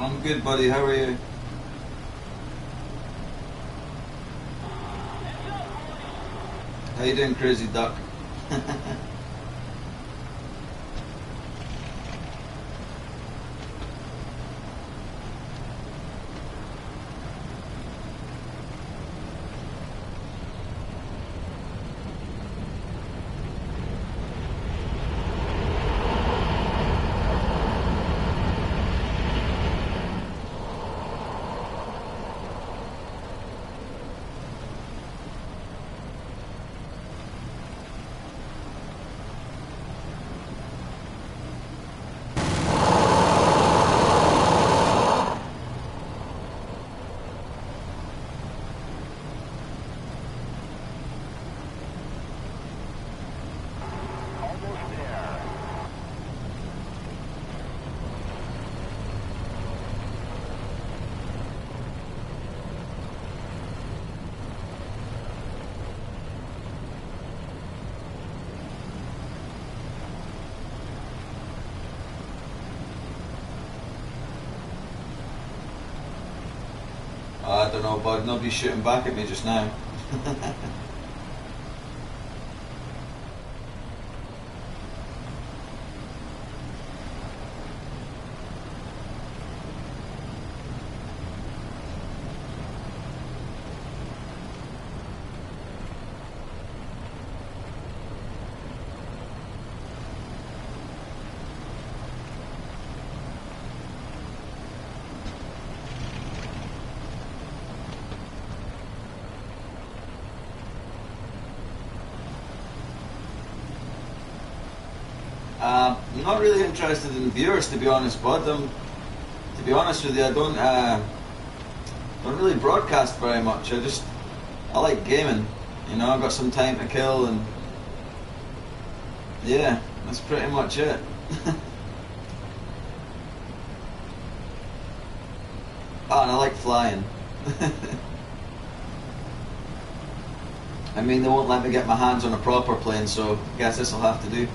I'm good, buddy. How are you? How you doing, crazy duck? I don't know, bud. Nobody's shooting back at me just now. I'm not really interested in viewers, to be honest, bud. To be honest with you, I don't really broadcast very much. I like gaming. You know, I've got some time to kill, and yeah, that's pretty much it. Oh, and I like flying. I mean, they won't let me get my hands on a proper plane, so I guess this will have to do.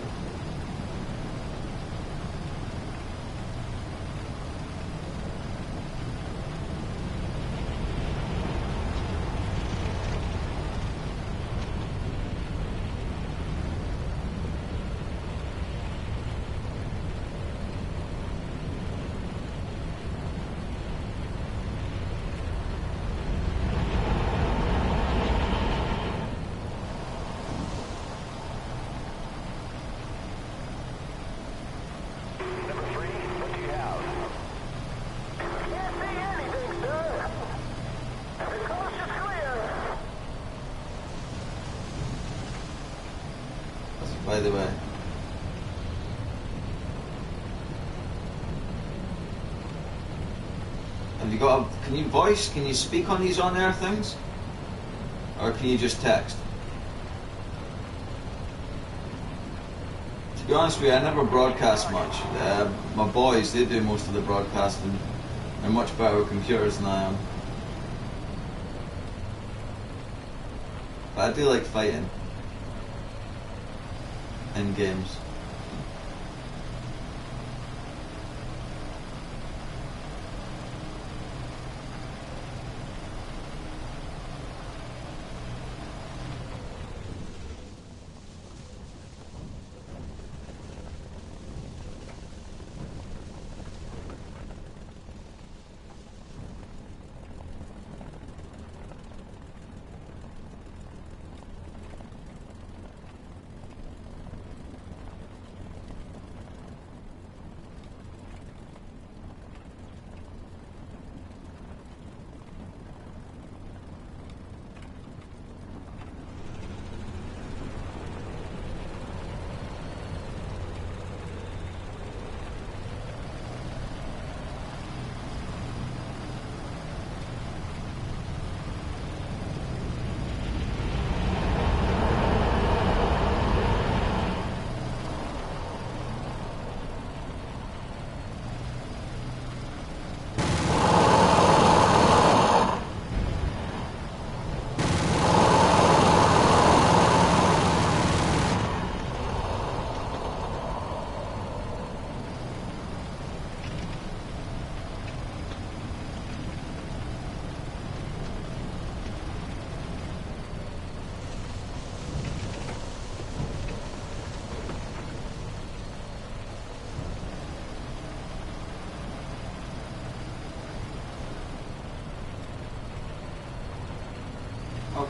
By the way. Have you got can you speak on these on air things? Or can you just text? To be honest with you, I never broadcast much. My boys, they do most of the broadcasting. They're much better with computers than I am. But I do like fighting. In games.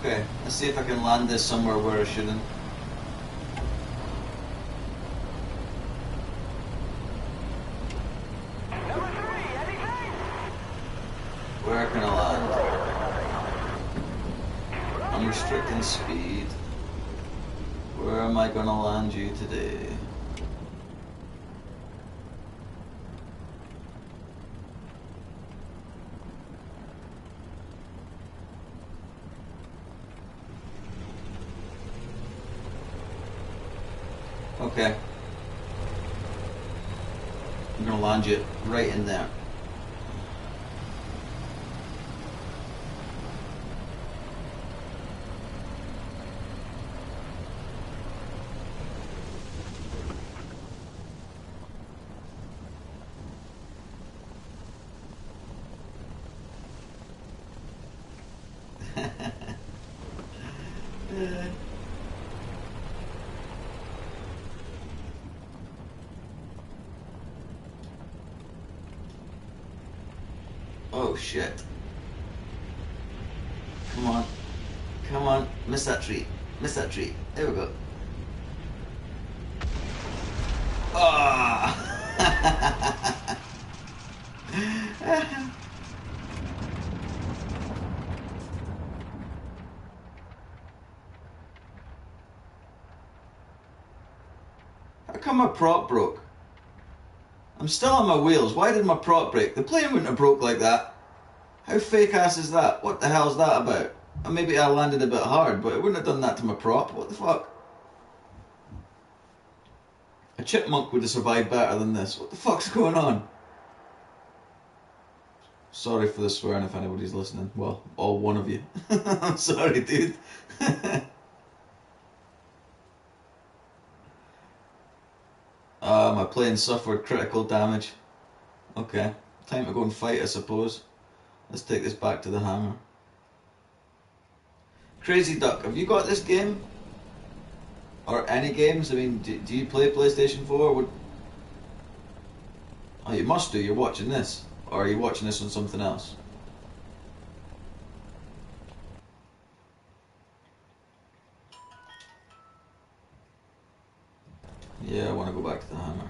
Okay, let's see if I can land this somewhere where I shouldn't. Where can I land? I'm restricting speed. Where am I gonna land you today? Okay. I'm gonna land you right in there. Oh shit. Come on. Come on. Miss that tree. Miss that tree. There we go. Ah! How come my prop broke? I'm still on my wheels. Why did my prop break? The plane wouldn't have broke like that. How fake ass is that? What the hell is that about? And maybe I landed a bit hard, but it wouldn't have done that to my prop. What the fuck? A chipmunk would have survived better than this. What the fuck's going on? Sorry for the swearing if anybody's listening. Well, all one of you. I'm sorry, dude. My plane suffered critical damage. Okay, time to go and fight, I suppose. Let's take this back to the hammer. Crazy Duck, have you got this game? Or any games? I mean, do you play PlayStation 4? Oh, you must do, you're watching this. Or are you watching this on something else? Yeah, I want to go back to the hammer.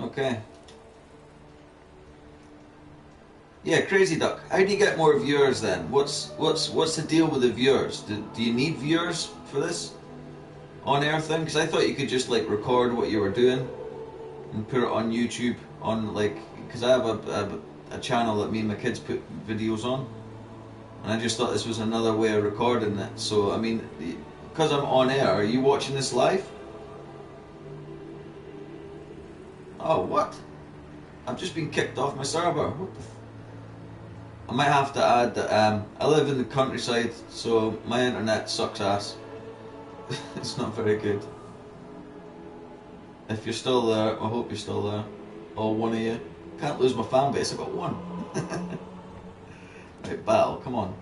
Okay. Yeah, Crazy Duck. How do you get more viewers then? What's the deal with the viewers? Do you need viewers for this on air thing? Because I thought you could just like record what you were doing and put it on YouTube on like because I have a channel that me and my kids put videos on, and I just thought this was another way of recording it. So I mean, because I'm on air, are you watching this live? Oh, what? I've just been kicked off my server. What the I might have to add that I live in the countryside, so my internet sucks ass. It's not very good. If you're still there, I hope you're still there. All one of you. Can't lose my fan base, I got one. Right, battle, come on.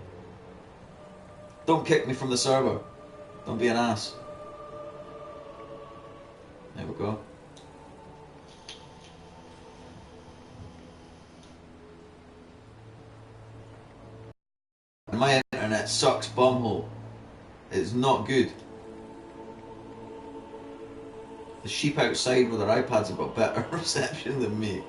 Don't kick me from the server. Don't be an ass. There we go. My internet sucks bumhole. It's not good. The sheep outside with their iPads have got better reception than me.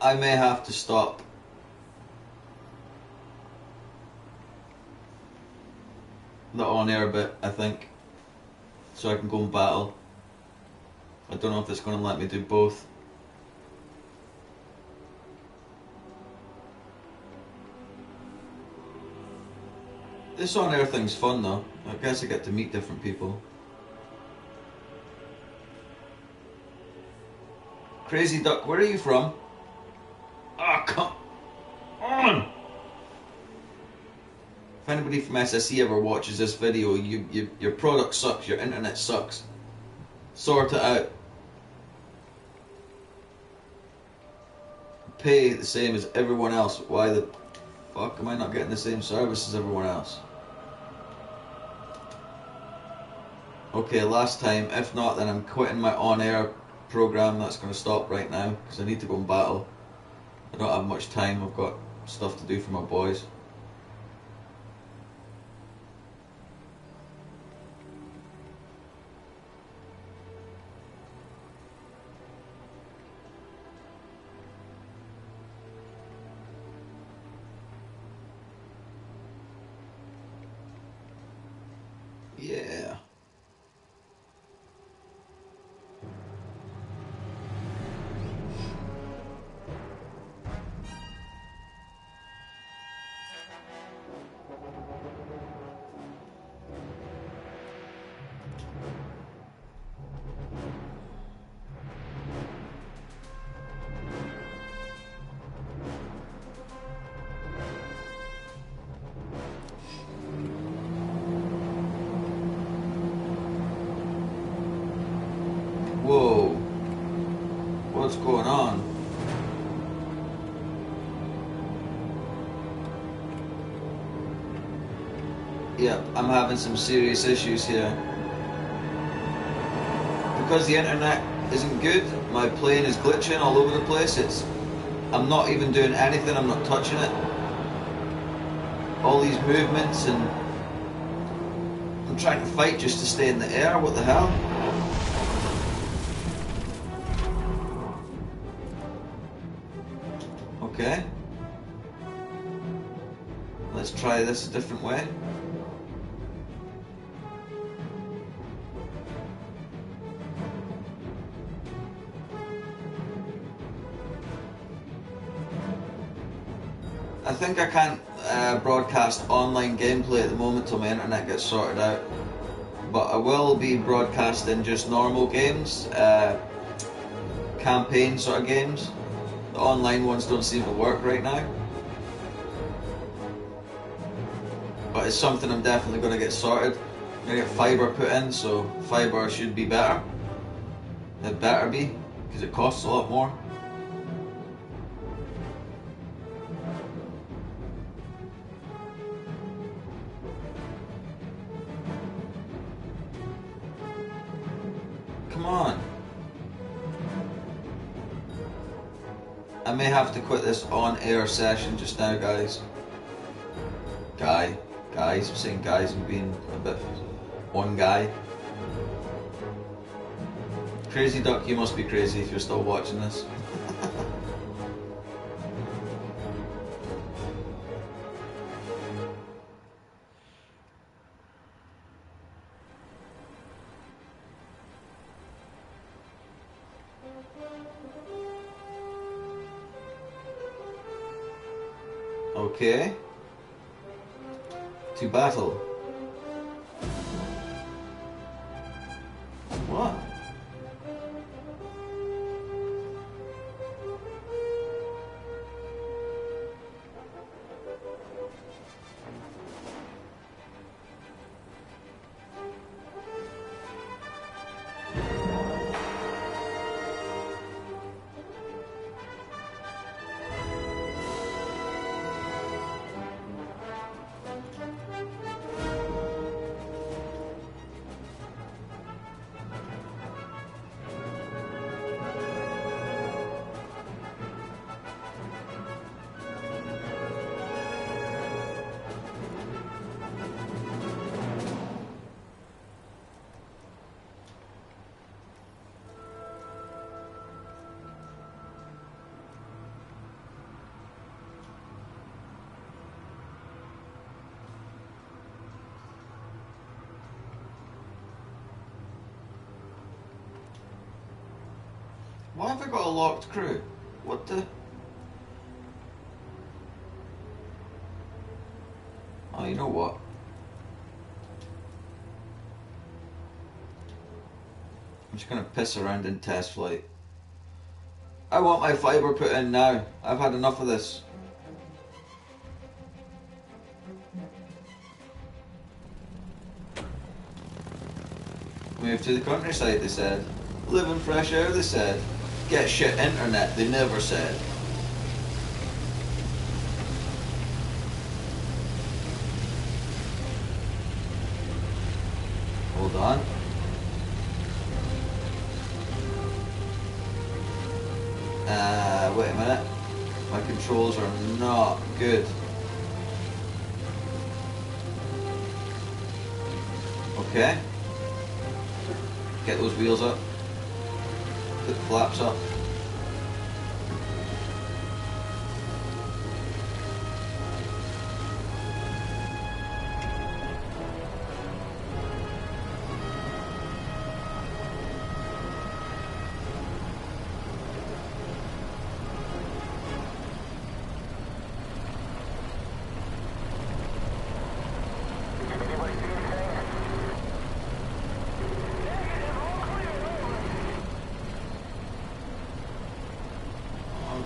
I may have to stop. The on-air bit, I think, so I can go and battle. I don't know if it's going to let me do both. This on-air thing's fun though. I guess I get to meet different people. Crazy Duck, where are you from? If anybody from SSE ever watches this video, your product sucks, your internet sucks. Sort it out. Pay the same as everyone else. Why the fuck am I not getting the same service as everyone else? Okay, last time. If not, then I'm quitting my on-air program. That's going to stop right now because I need to go and battle. I don't have much time. I've got stuff to do for my boys. Yeah. Whoa. What's going on? Yep, I'm having some serious issues here. Because the internet isn't good, my plane is glitching all over the place. I'm not even doing anything, I'm not touching it. All these movements, and I'm trying to fight just to stay in the air. What the hell? Okay. Let's try this a different way. I think I can't broadcast online gameplay at the moment till my internet gets sorted out. But I will be broadcasting just normal games, campaign sort of games. The online ones don't seem to work right now. But it's something I'm definitely going to get sorted. I'm going to get fibre put in, so fibre should be better. It better be, because it costs a lot more. Come on. I may have to quit this on-air session just now, guys. Guys, I'm saying guys, I'm being a bit one guy. Crazy Duck, you must be crazy if you're still watching this. Okay. To battle. What? Why have I got a locked crew? What the? Oh, you know what? I'm just gonna piss around in test flight. I want my fibre put in now. I've had enough of this. Move to the countryside, they said. Live in fresh air, they said. Get shit internet, they never said. Hold on. Wait a minute. My controls are not good. Okay. Get those wheels up. Put the flaps up.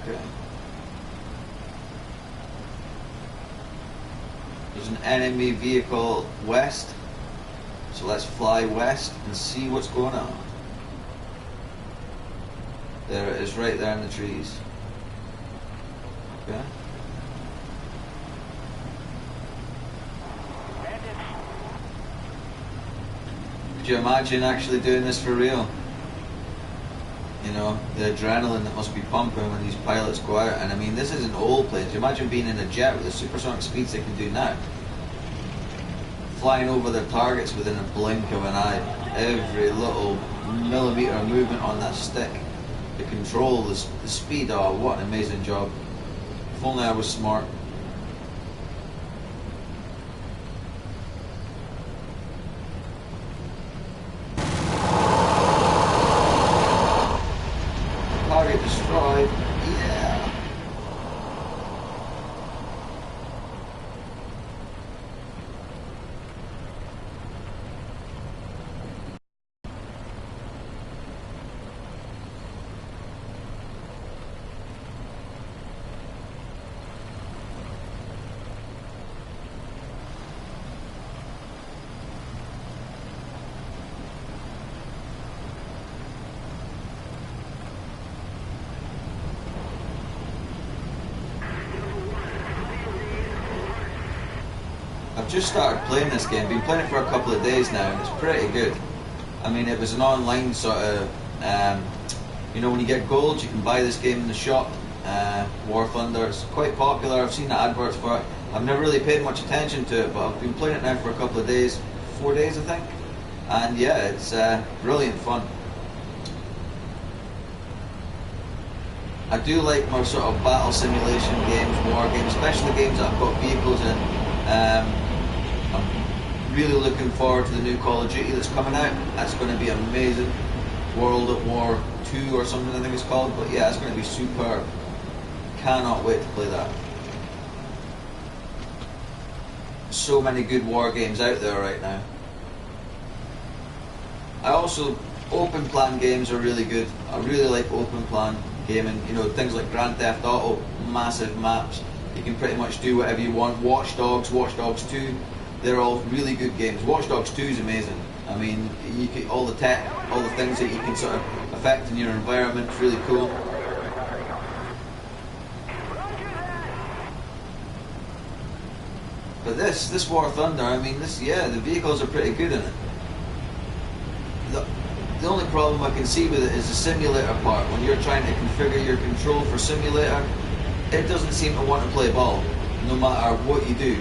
Okay. There's an enemy vehicle west, so let's fly west and see what's going on. There it is, right there in the trees. Okay. Could you imagine actually doing this for real? You know, the adrenaline that must be pumping when these pilots go out. And I mean, this isn't old planes. Imagine being in a jet with the supersonic speeds they can do now. Flying over their targets within a blink of an eye. Every little millimetre of movement on that stick. The control, the speed, oh, what an amazing job. If only I was smart. Target destroyed. Yeah. I've just started playing this game, been playing it for a couple of days now, and it's pretty good. I mean, it was an online sort of, you know, when you get gold, you can buy this game in the shop. War Thunder, it's quite popular, I've seen the adverts for it. I've never really paid much attention to it, but I've been playing it now for a couple of days, 4 days I think. And yeah, it's brilliant fun. I do like more sort of battle simulation games, war games, especially games that have got vehicles in. I'm really looking forward to the new Call of Duty that's coming out. That's going to be amazing. World at War 2 or something I think it's called. But yeah, it's going to be superb. Cannot wait to play that. So many good war games out there right now. I also, open plan games are really good. I really like open plan gaming. You know, things like Grand Theft Auto, massive maps. You can pretty much do whatever you want. Watch Dogs 2, they're all really good games. Watch Dogs 2 is amazing. I mean, you can, all the tech, all the things that you can sort of affect in your environment, it's really cool. But this War Thunder, I mean, yeah, the vehicles are pretty good in it. The only problem I can see with it is the simulator part. When you're trying to configure your control for simulator, it doesn't seem to want to play ball, no matter what you do.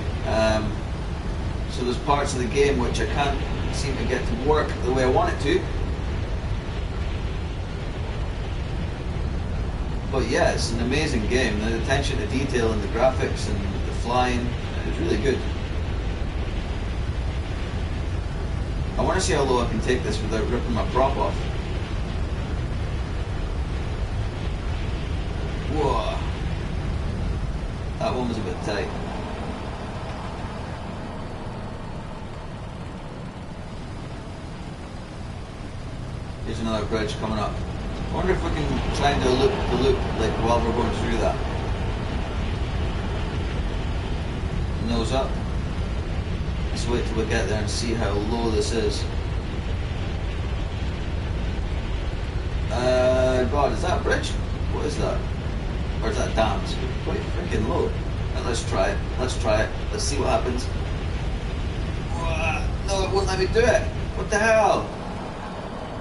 So there's parts of the game which I can't seem to get to work the way I want it to. But yeah, it's an amazing game. The attention to detail and the graphics and the flying is really good. I want to see how low I can take this without ripping my prop off. Whoa. That one was a bit tight. Here's another bridge coming up. I wonder if we can try and do a loop like while we're going through that. Nose up. Let's wait till we get there and see how low this is. God, is that a bridge? What is that? Or is that dam? It's quite freaking low. Right, let's try it. Let's try it. Let's see what happens. No, it won't let me do it. What the hell?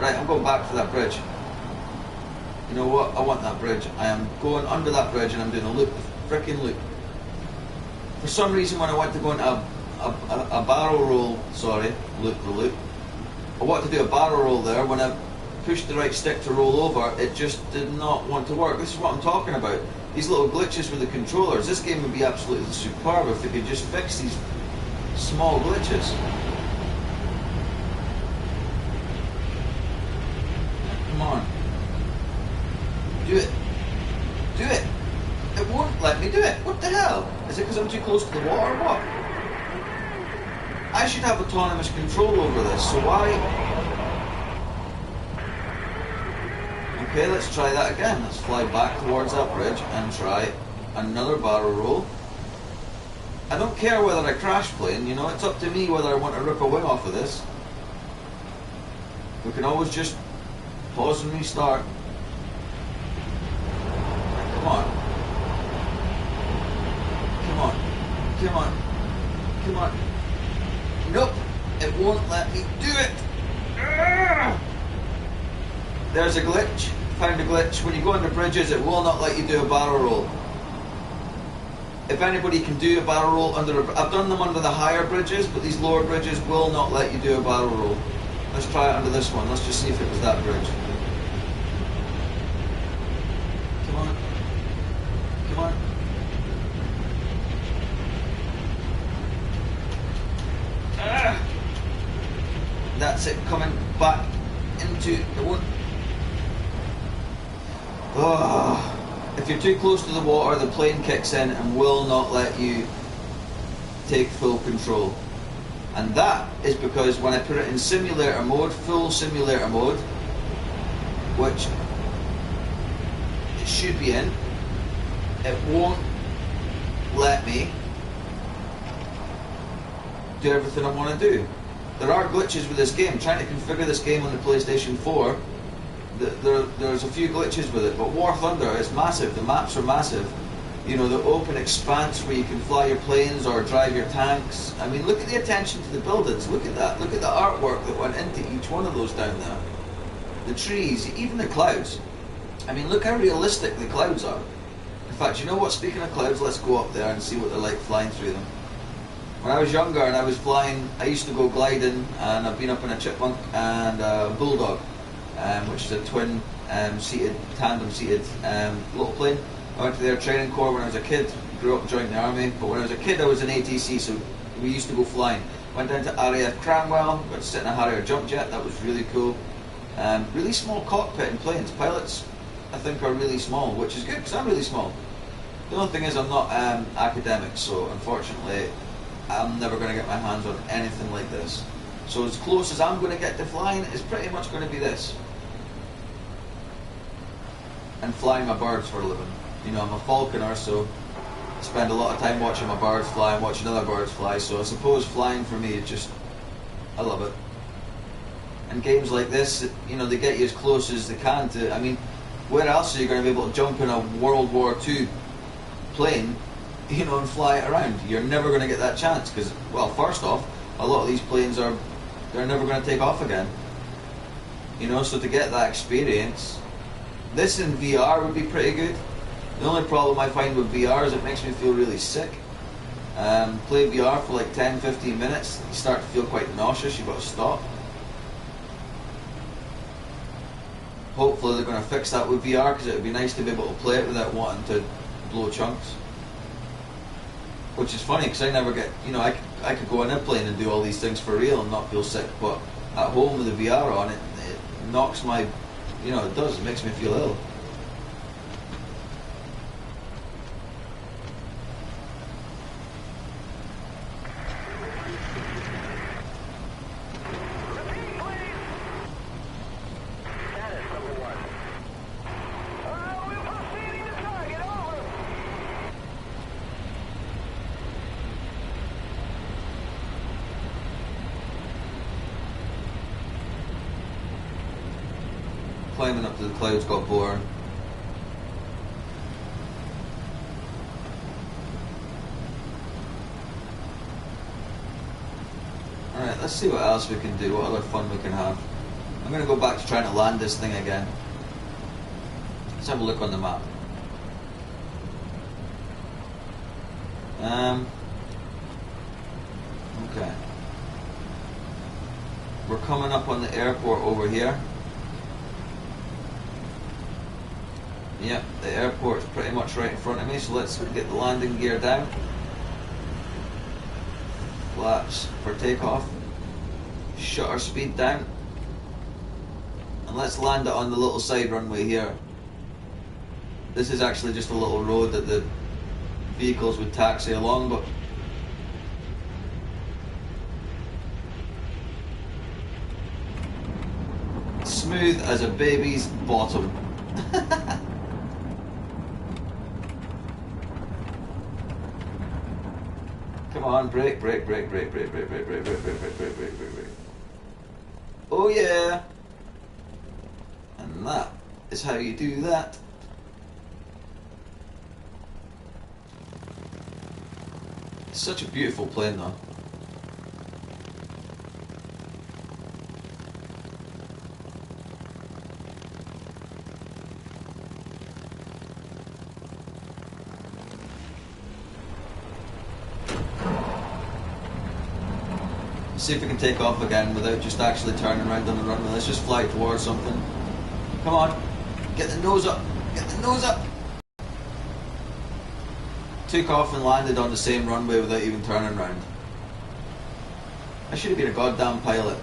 Right, I'm going back for that bridge. You know what? I want that bridge. I am going under that bridge and I'm doing a loop, freaking loop. For some reason, when I want to go into a barrel roll, sorry, loop the loop. I want to do a barrel roll there. When I pushed the right stick to roll over, it just did not want to work. This is what I'm talking about. These little glitches with the controllers. This game would be absolutely superb if they could just fix these small glitches. Come on. Do it. Do it. It won't let me do it. What the hell? Is it because I'm too close to the water or what? I should have autonomous control over this, so why? Okay, let's try that again. Let's fly back towards that bridge and try another barrel roll. I don't care whether I crash plane, you know, it's up to me whether I want to rip a wing off of this. We can always just pause and restart. Come on. Come on. Come on. Come on. Nope. It won't let me do it. There's a glitch. Found a glitch. When you go under bridges, it will not let you do a barrel roll. If anybody can do a barrel roll under I've done them under the higher bridges, but these lower bridges will not let you do a barrel roll. Let's try it under this one. Let's just see if it was that bridge. Come on. Come on. That's it, coming back into the one. Oh. If you're too close to the water, the plane kicks in and will not let you take full control. And that is because when I put it in simulator mode, full simulator mode, which it should be in, it won't let me do everything I want to do. There are glitches with this game. Trying to configure this game on the PlayStation 4, there's a few glitches with it, but War Thunder is massive. The maps are massive. You know, the open expanse where you can fly your planes or drive your tanks. I mean, look at the attention to the buildings. Look at that. Look at the artwork that went into each one of those down there. The trees, even the clouds. I mean, look how realistic the clouds are. In fact, you know what? Speaking of clouds, let's go up there and see what they're like flying through them. When I was younger and I was flying, I used to go gliding, and I've been up in a chipmunk and a bulldog, which is a twin seated, tandem seated little plane. I went to their training corps when I was a kid, grew up and joined the army, but when I was a kid I was in ATC, so we used to go flying. Went down to RAF Cranwell, got to sit in a Harrier jump jet, that was really cool. Really small cockpit in planes. Pilots, I think, are really small, which is good because I'm really small. The only thing is I'm not academic, so unfortunately I'm never going to get my hands on anything like this. So as close as I'm going to get to flying is pretty much going to be this. And flying my birds for a living. You know, I'm a falconer, so I spend a lot of time watching my birds fly and watching other birds fly, so I suppose flying for me is just, I love it. And games like this, you know, they get you as close as they can to, I mean, where else are you going to be able to jump in a World War II plane, you know, and fly it around? You're never going to get that chance, because, well, first off, a lot of these planes they're never going to take off again. You know, so to get that experience, this in VR would be pretty good. The only problem I find with VR is it makes me feel really sick. Play VR for like 10-15 minutes, you start to feel quite nauseous, you've got to stop. Hopefully they're going to fix that with VR, because it would be nice to be able to play it without wanting to blow chunks. Which is funny, because I never get, you know, I could go on a plane and do all these things for real and not feel sick, but at home with the VR on, it knocks my, you know, it does, it makes me feel ill. climbing up to the clouds got boring. Alright, let's see what else we can do, what other fun we can have. I'm going to go back to trying to land this thing again. Let's have a look on the map. Okay. We're coming up on the airport over here. Yep, the airport's pretty much right in front of me, so let's get the landing gear down. Flaps for takeoff. Shutter speed down. And let's land it on the little side runway here. This is actually just a little road that the vehicles would taxi along, but smooth as a baby's bottom. Come on, brake, brake, brake, brake, brake, brake, brake, brake, brake, brake, brake, brake, brake, brake, brake. Oh yeah! And that is how you do that. It's such a beautiful plane though. See if we can take off again without just actually turning around on the runway. Let's just fly towards something. Come on, get the nose up, get the nose up. Took off and landed on the same runway without even turning around. I should have been a goddamn pilot.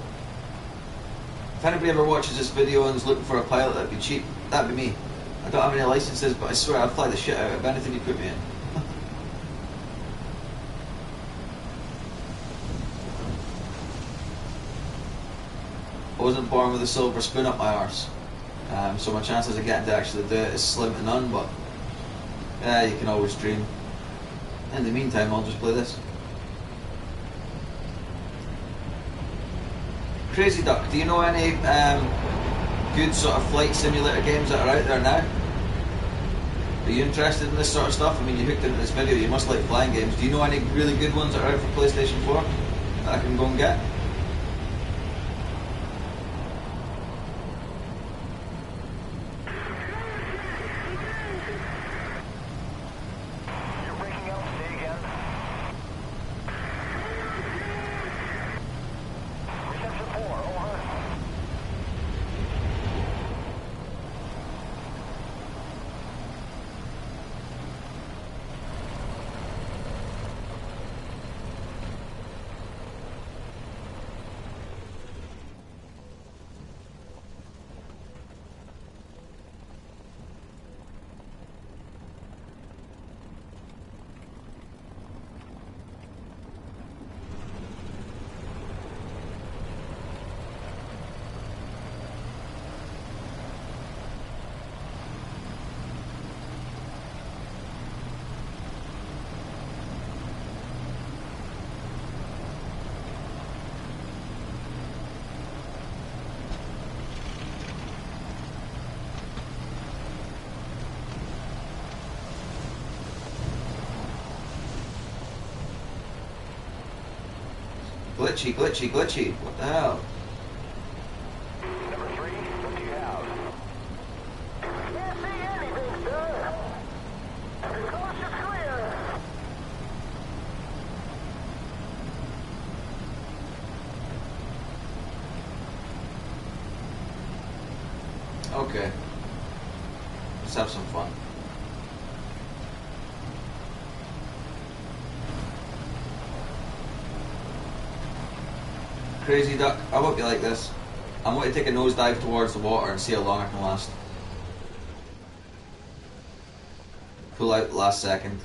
If anybody ever watches this video and is looking for a pilot that'd be cheap, that'd be me. I don't have any licenses, but I swear I'll fly the shit out of anything you put me in. I wasn't born with a silver spoon up my arse, so my chances of getting to actually do it is slim to none, but yeah, you can always dream. In the meantime, I'll just play this. Crazy Duck, do you know any good sort of flight simulator games that are out there now? Are you interested in this sort of stuff? I mean, you hooked into this video, you must like flying games. Do you know any really good ones that are out for PlayStation 4 that I can go and get? Glitchy, glitchy, glitchy. What the hell? Number 3, what do you have? Can't see anything, sir. The coast is clear. Okay. Let's have some fun. Crazy Duck, I hope you like this. I'm going to take a nosedive towards the water and see how long I can last. Pull out the last second.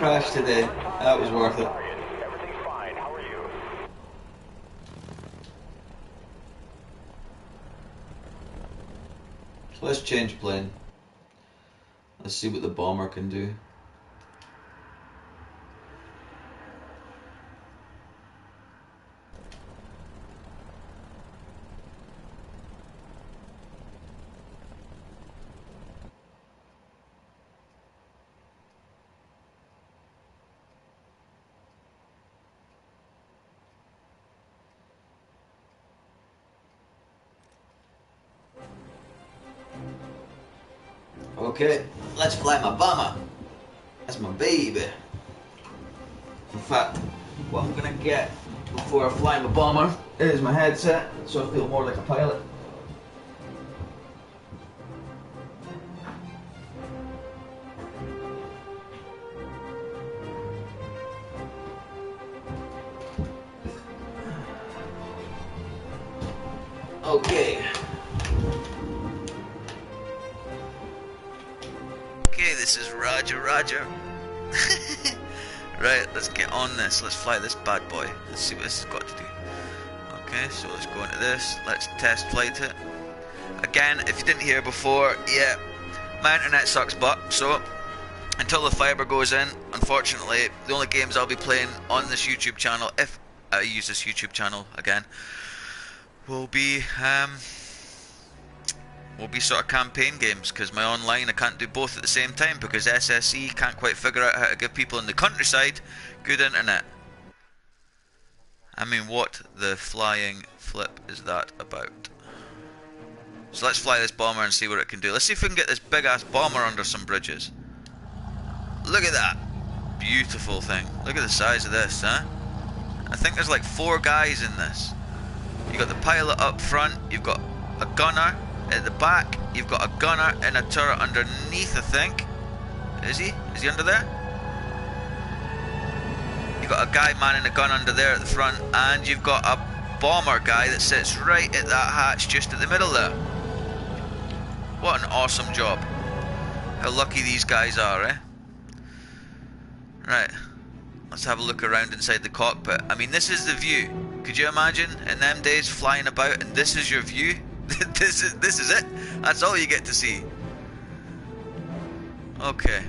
crash today. That was worth it. Everything's fine. How are you? So let's change plane. Let's see what the bomber can do. Okay, let's fly my bomber. That's my baby. In fact, what I'm gonna get before I fly my bomber is my headset, so I feel more like a pilot. Okay. Okay, this is Roger. Right, let's get on this. Let's fly this bad boy. Let's see what this has got to do. Okay, so let's go into this. Let's test flight it. Again, if you didn't hear before, yeah, my internet sucks butt, so until the fiber goes in, unfortunately, the only games I'll be playing on this YouTube channel, if I use this YouTube channel again, will be sort of campaign games, because my online I can't do both at the same time because SSE can't quite figure out how to give people in the countryside good internet. I mean, what the flying flip is that about? So let's fly this bomber and see what it can do. Let's see if we can get this big ass bomber under some bridges. Look at that beautiful thing. Look at the size of this, huh? I think there's like 4 guys in this. You got the pilot up front, you've got a gunner at the back, you've got a gunner in a turret underneath, I think. Is he? Is he under there? You've got a guy manning a gun under there at the front, and you've got a bomber guy that sits right at that hatch just at the middle there. What an awesome job. How lucky these guys are, eh? Right, let's have a look around inside the cockpit. I mean, this is the view. Could you imagine in them days flying about and this is your view? This is it. That's all you get to see. Okay,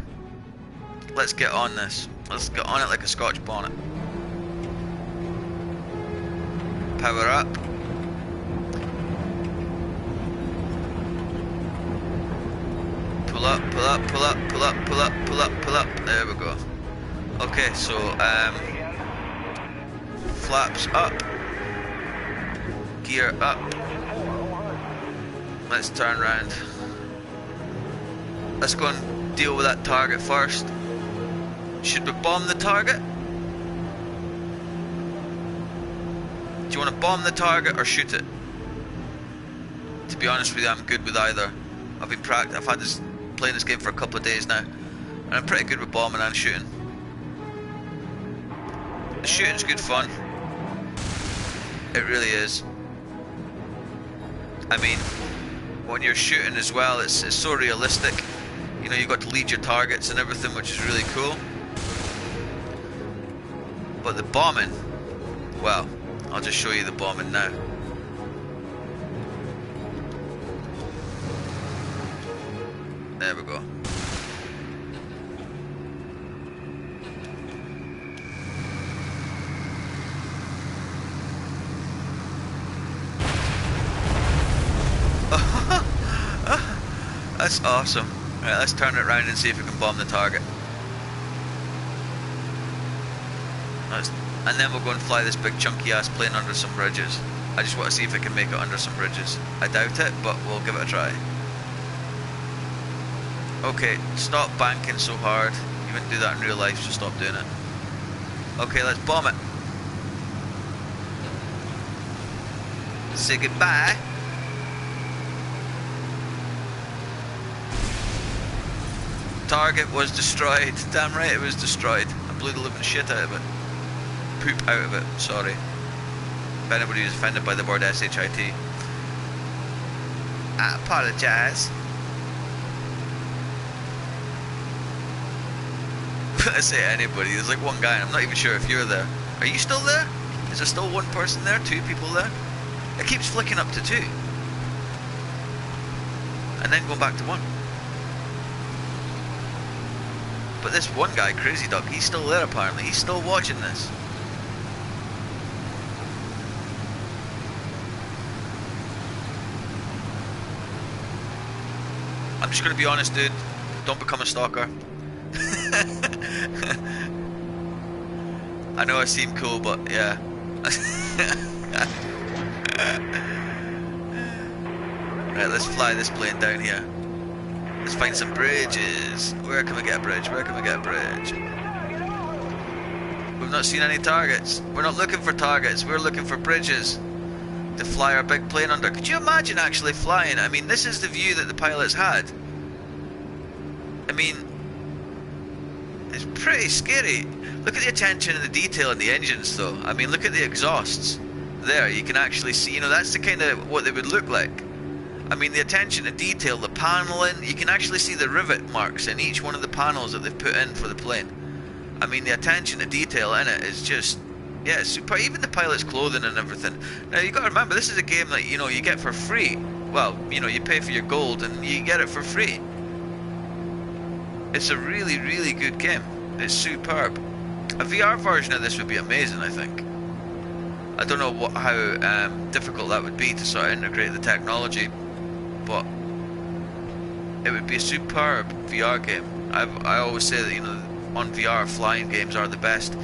let's get on this. Let's get on it like a Scotch bonnet. Power up. Pull up, pull up, pull up, pull up, pull up, pull up, pull up. There we go. Okay, so flaps up. Gear up. Let's turn around. Let's go and deal with that target first. Should we bomb the target? Do you want to bomb the target or shoot it? To be honest with you, I'm good with either. I've had this playing this game for a couple of days now, and I'm pretty good with bombing and shooting. The shooting's good fun. It really is. I mean, when you're shooting as well, it's so realistic. You know, you've got to lead your targets and everything, which is really cool. But the bombing, well, I'll just show you the bombing now. There we go. That's awesome. Right, let's turn it around and see if we can bomb the target. And then we'll go and fly this big chunky ass plane under some bridges. I just want to see if I can make it under some bridges. I doubt it, but we'll give it a try. Okay, stop banking so hard. You wouldn't do that in real life, so stop doing it. Okay, let's bomb it. Say goodbye. Target was destroyed. Damn right it was destroyed. I blew the living shit out of it. Poop out of it, sorry. If anybody is offended by the word SHIT. I apologise. I say anybody. There's like one guy, and I'm not even sure if you're there. Are you still there? Is there still one person there? Two people there? It keeps flicking up to two. And then going back to one. But this one guy, Crazy Duck, he's still there apparently. He's still watching this. I'm just going to be honest, dude. Don't become a stalker. I know I seem cool, but yeah. Right, let's fly this plane down here. Let's find some bridges. Where can we get a bridge? Where can we get a bridge? We've not seen any targets. We're not looking for targets. We're looking for bridges to fly our big plane under. Could you imagine actually flying? I mean, this is the view that the pilots had. I mean, it's pretty scary. Look at the attention and the detail in the engines though. I mean, look at the exhausts. There, you can actually see, you know, that's the kind of what they would look like. I mean, the attention to detail, the paneling, you can actually see the rivet marks in each one of the panels that they've put in for the plane. I mean, the attention to detail in it is just, yeah, it's super. Even the pilot's clothing and everything. Now, you got to remember, this is a game that, you know, you get for free. Well, you know, you pay for your gold and you get it for free. It's a really, really good game. It's superb. A VR version of this would be amazing, I think. I don't know how difficult that would be to sort of integrate the technology, but it would be a superb VR game. I always say that, you know, on VR, flying games are the best.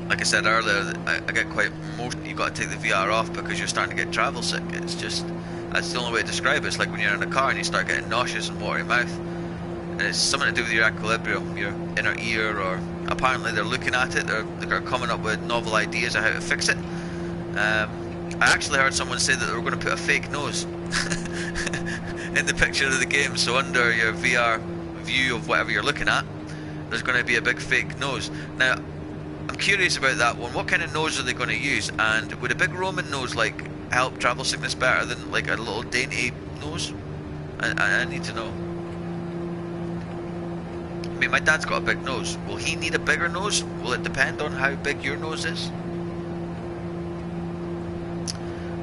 Like I said earlier, I get quite emotional. You've got to take the VR off because you're starting to get travel sick. It's just, that's the only way to describe it. It's like when you're in a car and you start getting nauseous and watery mouth. And it's something to do with your equilibrium, your inner ear, or apparently they're looking at it, they're coming up with novel ideas of how to fix it. I actually heard someone say that they were going to put a fake nose in the picture of the game, so under your VR view of whatever you're looking at, there's going to be a big fake nose. Now, I'm curious about that one. What kind of nose are they going to use? And would a big Roman nose like help travel sickness better than like a little dainty nose? I need to know. I mean, my dad's got a big nose. Will he need a bigger nose? Will it depend on how big your nose is?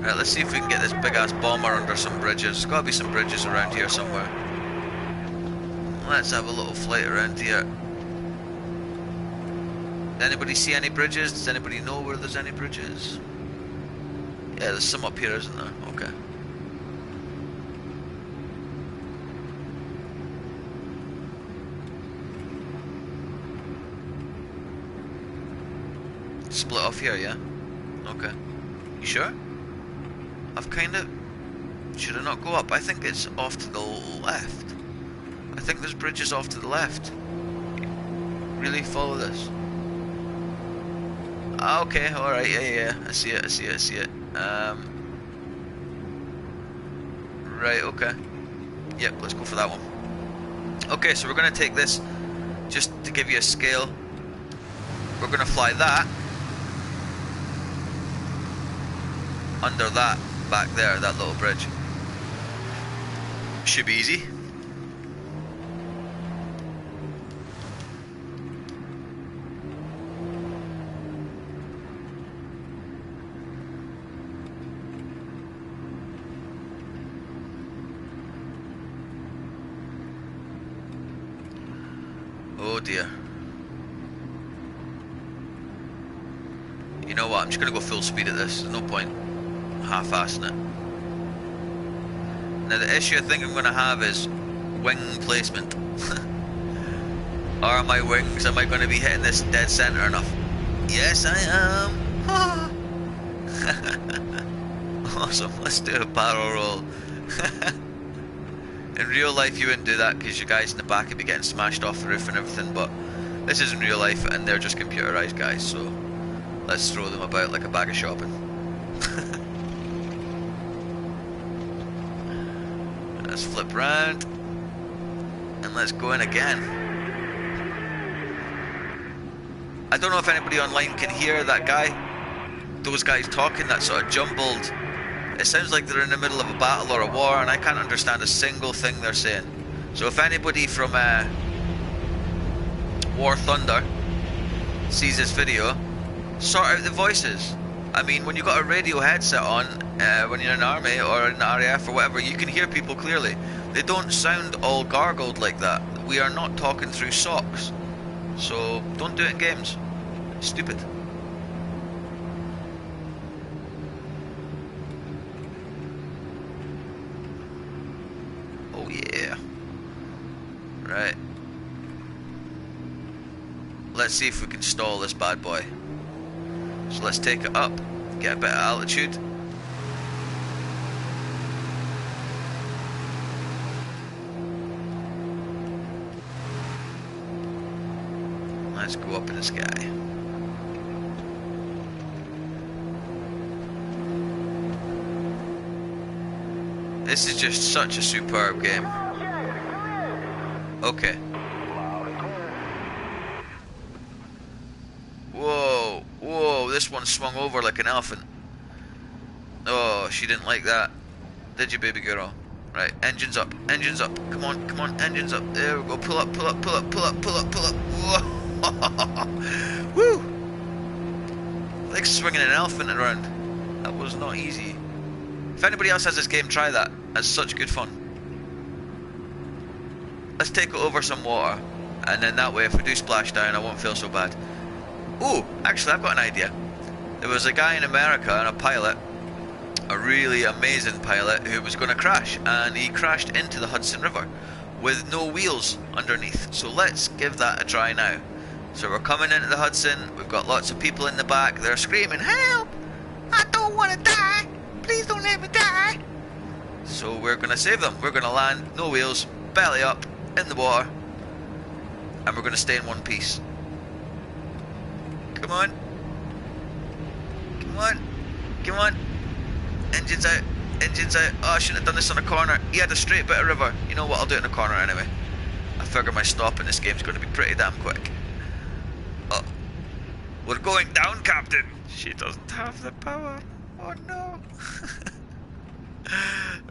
Right, let's see if we can get this big ass bomber under some bridges. There's got to be some bridges around here somewhere. Let's have a little flight around here. Anybody see any bridges? Does anybody know where there's any bridges? Yeah, there's some up here, isn't there? Okay. Split off here, yeah? Okay. You sure? I've kind of... Should I not go up? I think it's off to the left. I think there's bridges off to the left. Really? Follow this. Ah, okay, alright, yeah. I see it. Right, okay. Yep, let's go for that one. Okay, so we're going to take this, just to give you a scale. We're going to fly that under that back there, that little bridge. Should be easy. Oh dear. You know what, I'm just going to go full speed at this. There's no point half-assing it. Now the issue I think I'm going to have is wing placement. Are my wings, am I going to be hitting this dead center enough? Yes I am. Awesome, let's do a barrel roll. In real life you wouldn't do that because your guys in the back would be getting smashed off the roof and everything, but this isn't real life and they're just computerized guys, so let's throw them about like a bag of shopping. Let's flip round and let's go in again. I don't know if anybody online can hear that guy, those guys talking, that sort of jumbled. It sounds like they're in the middle of a battle or a war and I can't understand a single thing they're saying. So if anybody from War Thunder sees this video, sort out the voices. I mean, when you've got a radio headset on, when you're in the army or in the RAF or whatever, you can hear people clearly. They don't sound all gargled like that. We are not talking through socks. So don't do it in games. Stupid. Oh yeah. Right. Let's see if we can stall this bad boy. So let's take it up, get a bit of altitude. Let's go up in the sky. This is just such a superb game. Okay. Whoa, whoa, this one swung over like an elephant. Oh, she didn't like that. Did you, baby girl? Right, engines up, come on, engines up. There we go, pull up. Whoa. Woo! Like swinging an elephant around. That was not easy. If anybody else has this game, try that. That's such good fun. Let's take it over some water, and then that way if we do splash down I won't feel so bad. Oh, actually I've got an idea. There was a guy in America, and a pilot, a really amazing pilot, who was going to crash, and he crashed into the Hudson River with no wheels underneath. So let's give that a try now. So we're coming into the Hudson, we've got lots of people in the back, they're screaming, "Help! I don't want to die! Please don't let me die!" So we're going to save them. We're going to land, no wheels, belly up, in the water, and we're going to stay in one piece. Come on. Come on. Come on. Engines out. Engines out. Oh, I shouldn't have done this on a corner. He had a straight bit of river. You know what, I'll do it in a corner anyway. I figure my stop in this game is going to be pretty damn quick. Oh. We're going down, Captain. She doesn't have the power. Oh no.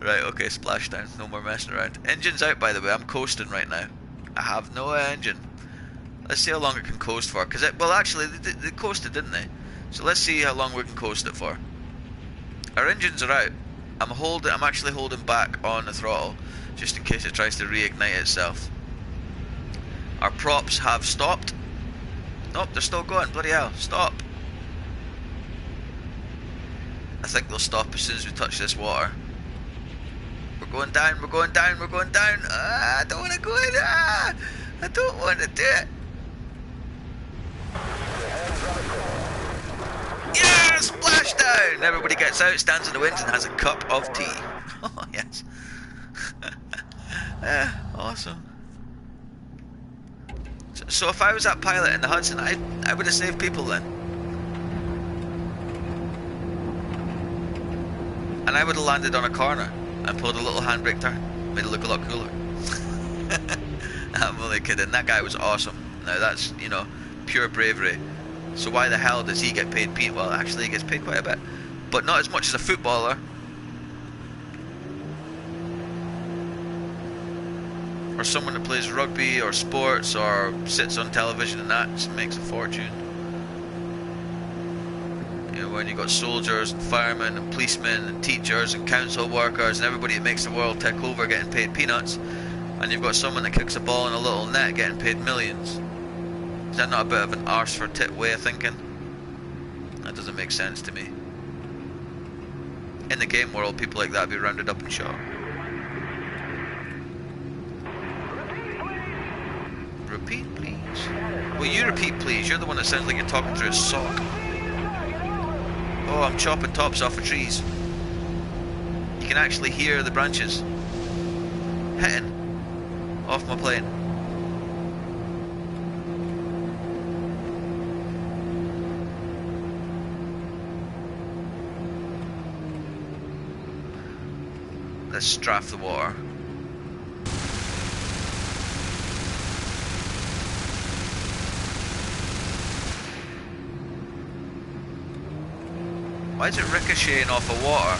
Right, okay, splashdown. No more messing around. Engine's out, by the way. I'm coasting right now. I have no engine. Let's see how long it can coast for. Cause well, actually, they coasted, didn't they? So let's see how long we can coast it for. Our engines are out. I'm actually holding back on the throttle, just in case it tries to reignite itself. Our props have stopped. Nope, they're still going. Bloody hell! Stop. I think they'll stop as soon as we touch this water. We're going down, we're going down, we're going down. I don't want to go in. I don't want to do it. Yeah, splashdown! Everybody gets out, stands in the wind, and has a cup of tea. Oh, yes. Awesome. So if I was that pilot in the Hudson, I would have saved people then. And I would have landed on a corner and pulled a little handbrake turn. Made it look a lot cooler. I'm only kidding. That guy was awesome. Now that's, you know, pure bravery. So why the hell does he get paid? Well, actually he gets paid quite a bit. But not as much as a footballer. Or someone that plays rugby or sports or sits on television and that just makes a fortune. You know, when you've got soldiers and firemen and policemen and teachers and council workers and everybody that makes the world tick over getting paid peanuts, and you've got someone that kicks a ball in a little net getting paid millions. Is that not a bit of an arse for tit way of thinking? That doesn't make sense to me. In the game world, people like that would be rounded up and shot. Repeat, please. Well, you repeat, please. You're the one that sounds like you're talking through a sock. Oh, I'm chopping tops off of trees. You can actually hear the branches hitting off my plane. Let's strafe the water. Why is it ricocheting off of water?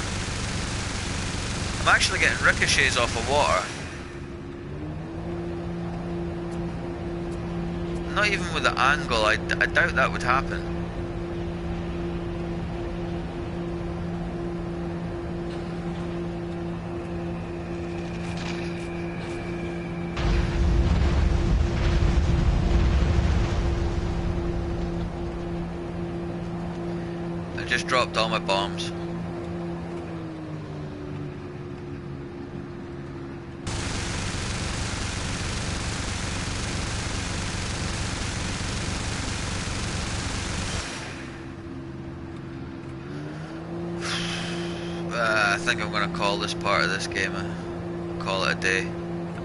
I'm actually getting ricochets off of water. Not even with the angle, I doubt that would happen. I just dropped all my bombs. I think I'm going to call this part of this game, call it a day.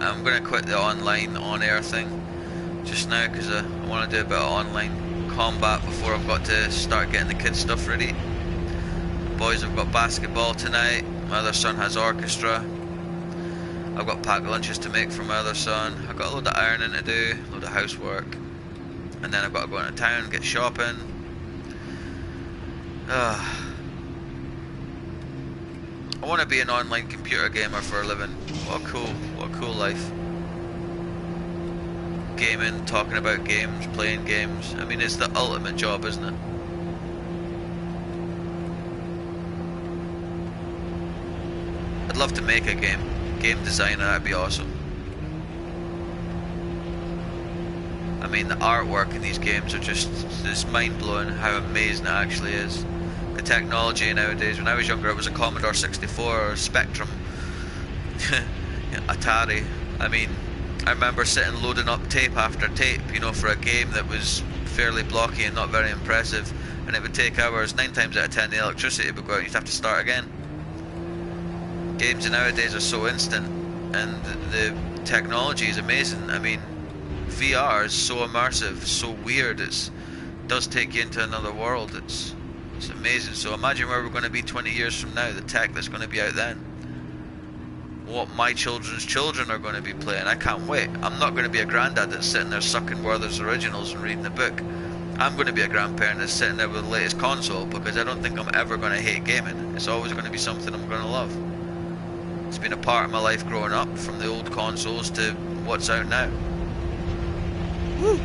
I'm going to quit the online on-air thing just now because I want to do a bit of online combat before I've got to start getting the kids stuff ready. The boys have got basketball tonight, my other son has orchestra, I've got packed lunches to make for my other son, I've got a load of ironing to do, a load of housework, and then I've got to go into town, get shopping. I want to be an online computer gamer for a living. What a cool life. Gaming, talking about games, playing games. I mean, it's the ultimate job, isn't it? I'd love to make a game. Game designer, that'd be awesome. I mean, the artwork in these games are just mind-blowing how amazing it actually is. The technology nowadays. When I was younger, it was a Commodore 64 or Spectrum, Atari. I mean, I remember sitting loading up tape after tape, you know, for a game that was fairly blocky and not very impressive, and it would take hours. 9 times out of 10 the electricity would go out and you'd have to start again. Games nowadays are so instant, and the technology is amazing. I mean, VR is so immersive, so weird. It does take you into another world. It's amazing. So imagine where we're going to be 20 years from now, the tech that's going to be out then. What my children's children are going to be playing. I can't wait. I'm not going to be a granddad that's sitting there sucking Werther's Originals and reading the book. I'm going to be a grandparent that's sitting there with the latest console, because I don't think I'm ever going to hate gaming. It's always going to be something I'm going to love. It's been a part of my life growing up, from the old consoles to what's out now. Woo!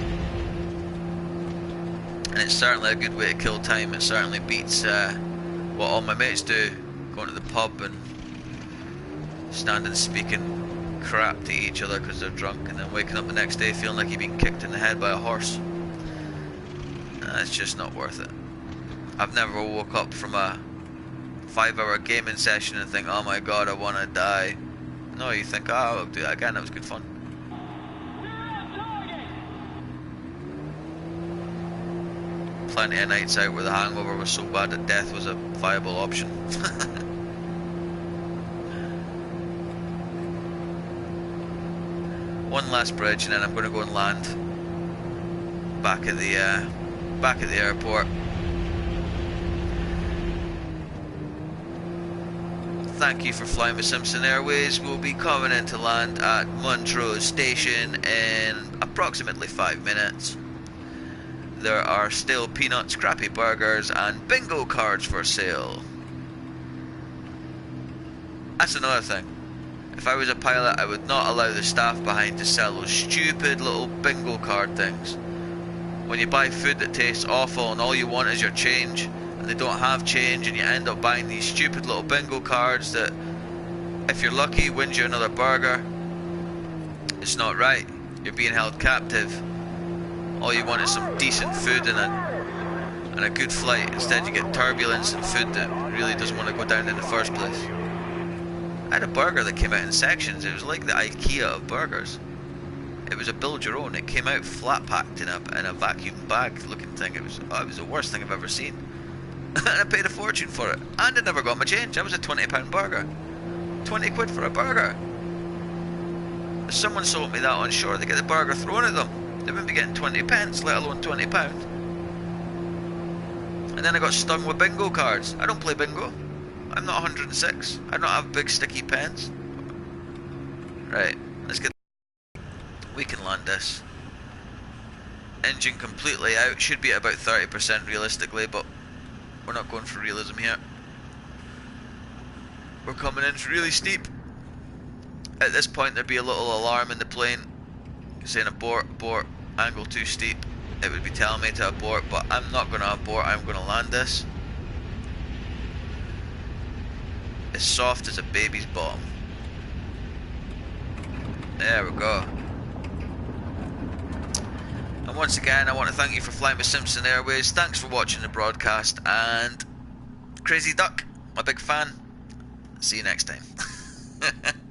And it's certainly a good way to kill time. It certainly beats what all my mates do, going to the pub and standing speaking crap to each other because they're drunk, and then waking up the next day feeling like you've been kicked in the head by a horse. It's just not worth it. I've never woke up from a 5-hour gaming session and think, oh my god, I want to die. No, you think, oh, I'll do that again, that was good fun. Plenty of nights out where the hangover was so bad that death was a viable option. One last bridge and then I'm going to go and land back at the airport. Thank you for flying with Simpson Airways. We'll be coming in to land at Montrose Station in approximately 5 minutes. There are stale peanuts, crappy burgers and bingo cards for sale. That's another thing. If I was a pilot, I would not allow the staff behind to sell those stupid little bingo card things. When you buy food that tastes awful and all you want is your change, and they don't have change, and you end up buying these stupid little bingo cards that, if you're lucky, wins you another burger. It's not right. You're being held captive. All you want is some decent food and a good flight. Instead you get turbulence and food that really doesn't want to go down in the first place. I had a burger that came out in sections. It was like the IKEA of burgers. It was a build your own. It came out flat packed in a vacuum bag looking thing. It was the worst thing I've ever seen. And I paid a fortune for it. And I never got my change. That was a £20 burger. 20 quid for a burger. If someone sold me that on shore, they get the burger thrown at them. They wouldn't be getting 20 pence, let alone £20. And then I got stung with bingo cards. I don't play bingo. I'm not 106. I don't have big sticky pens. Right, let's get... We can land this. Engine completely out. Should be at about 30% realistically, but we're not going for realism here. We're coming in really steep. At this point there'd be a little alarm in the plane saying abort, abort. angle too steep, it would be telling me to abort, but I'm not going to abort. I'm going to land this as soft as a baby's bottom. There we go. And once again, I want to thank you for flying with Simpson Airways. Thanks for watching the broadcast, and Crazy Duck, my big fan. See you next time.